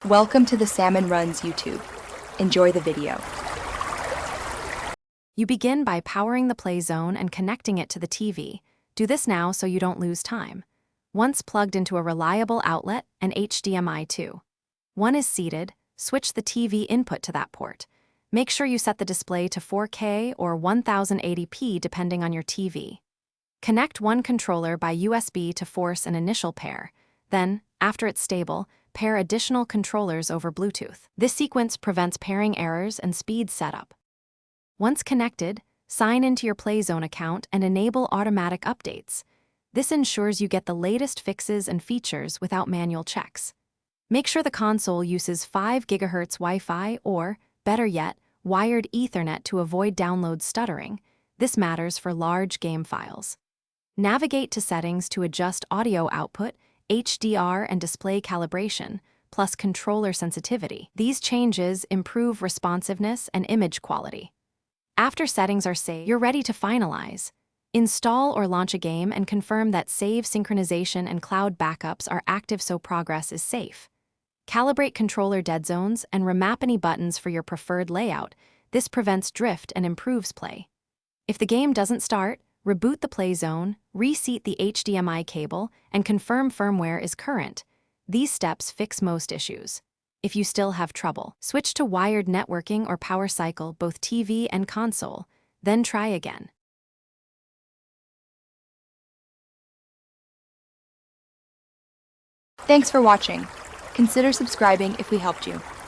Welcome to the Salmon Runs YouTube. Enjoy the video. You begin by powering the play zone and connecting it to the TV. Do this now so you don't lose time. Once plugged into a reliable outlet and HDMI 2. One is seated, switch the TV input to that port. Make sure you set the display to 4K or 1080p depending on your TV. Connect one controller by USB to force an initial pair. Then, after it's stable, pair additional controllers over Bluetooth. This sequence prevents pairing errors and speed setup. Once connected, sign into your PlayZone account and enable automatic updates. This ensures you get the latest fixes and features without manual checks. Make sure the console uses 5 GHz Wi-Fi or, better yet, wired Ethernet to avoid download stuttering. This matters for large game files. Navigate to settings to adjust audio output, HDR and display calibration, plus controller sensitivity. These changes improve responsiveness and image quality. After settings are saved, you're ready to finalize. Install or launch a game and confirm that save synchronization and cloud backups are active so progress is safe. Calibrate controller dead zones and remap any buttons for your preferred layout. This prevents drift and improves play. If the game doesn't start, reboot the play zone, reseat the HDMI cable, and confirm firmware is current. These steps fix most issues. If you still have trouble, switch to wired networking or power cycle both TV and console, then try again. Thanks for watching. Consider subscribing if we helped you.